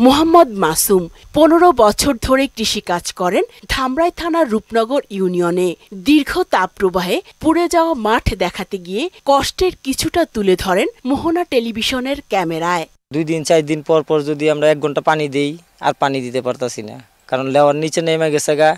মোহাম্মদ মাসুম 15 বছর ধরে কৃষিকাজ করেন ধামরাই থানার রূপনগর ইউনিয়নে। দীর্ঘ তাপপ্রবাহে পুড়ে যাওয়া মাঠ দেখাতে গিয়ে কষ্টের কিছুটা তুলে ধরেন মোহনা টেলিভিশনের ক্যামেরায়। 2 দিন 4 দিন পর পর যদি আমরা 1 ঘন্টা পানি দেই আর পানি দিতে পারতাছি না, কারণ লেওয়ার নিচে নেমে গেছে গা।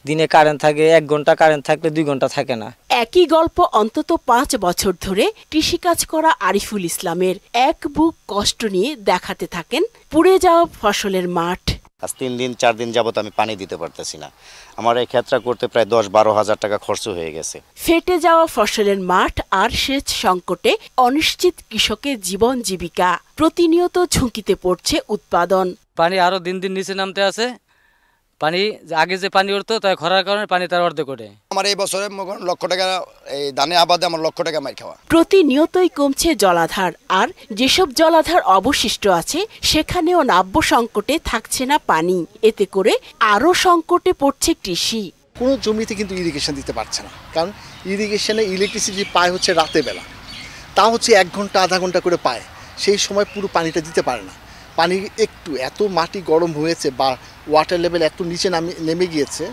দিনে কারেন্ট থাকে 1 ঘন্টা, কারেন্ট থাকলে 2 ঘন্টা থাকে না। একই গল্প অন্তত 5 বছর ধরে কৃষিকাজ করা আরিফুল ইসলামের। এক বুক কষ্ট নিয়ে দেখাতে থাকেন পুড়ে যাওয়া ফসলের মাঠ। আজ 3 দিন 4 দিন যাবত আমি পানি দিতে পারতেছি না। আমার এই ক্ষেত্রে করতে প্রায় 10-12 হাজার টাকা খরচ হয়ে গেছে। ফেটে যাওয়া ফসলের মাঠ আর সেচ সংকটে অনিশ্চিত কৃষকের জীবন জীবিকা। প্রতিনিয়ত ঝুঁকিতে পড়ছে উৎপাদন। পানি আরো দিন দিন নিচে নামতে আছে। পানি আগে যে পানি উঠতো তাই খরার কারণে পানি তার অর্ধেক ওঠে। আমার এই বছরে লক্ষ টাকা এই ধানে আবাদে আমার লক্ষ টাকা মার খাওয়া। প্রতিনিয়তই কমছে জলাধার, আর যেসব জলাধার অবশিষ্ট আছে সেখানেও নাব্য সংকটে থাকছে না পানি। এতে করে আরো সংকটে পড়ছে কৃষি। কোনো জমিতে কিন্তু ইরিগেশন দিতে পারছে না, কারণ ইরিগেশনে ইলেকট্রিসিটি পায় হচ্ছে রাতের বেলা, তা হচ্ছে 1 ঘন্টা আধা ঘন্টা করে পায়। সেই সময় পুরো পানিটা দিতে পারে না। পানি একটু এত মাটি গরম হয়েছে বা ওয়াটার লেভেল এত নিচে নেমে গিয়েছে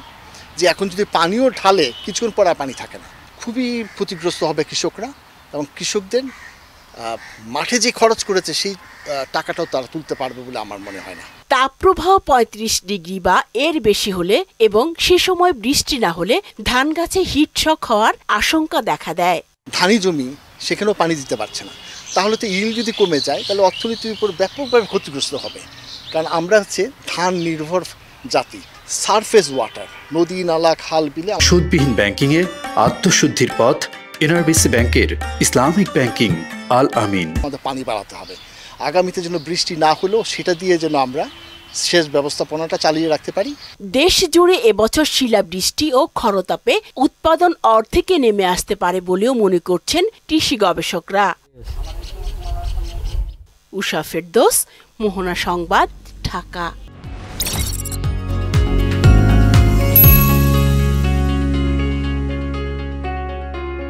যে এখন যদি পানিও ঢালে কিছুক্ষণ পর আর পানি থাকে না। খুবই ক্ষতিগ্রস্ত হবে কৃষকরা, এবং কৃষকদের মাঠে যে খরচ করেছে সেই টাকাটাও তারা তুলতে পারবে বলে আমার মনে হয় না। তাপপ্রবাহ 35 ডিগ্রি বা এর বেশি হলে এবং সে সময় বৃষ্টি না হলে ধান গাছে হিটশক হওয়ার আশঙ্কা দেখা দেয়। ধানি জমি সেখানেও পানি দিতে পারছে না, তাহলে তো ইল যদি কমে যায় তাহলে অর্থনীতির উপর ব্যাপকভাবে ক্ষতিগ্রস্ত হবে। কারণ আমরা হচ্ছে ধান নির্ভর জাতি। সারফেস ওয়াটার, নদী নালা খাল বিলে। সুদবিহীন ব্যাংকিং এর আত্মশুদ্ধির পথ এনআরবিসি ব্যাংকের ইসলামিক ব্যাংকিং আল আমিন। আমাদের পানি বাড়াতে হবে। আগামীতে যেন বৃষ্টি না হলেও সেটা দিয়ে যেন আমরা সেচ ব্যবস্থাপনাটা চালিয়ে রাখতে পারি। দেশ জুড়ে এবছর শিলাবৃষ্টি ও খরতাপে উৎপাদন অর্ধেকে নেমে আসতে পারে বলেও মনে করছেন কৃষি গবেষকরা। উষা ফেরদৌস, মোহনা সংবাদ, ঢাকা।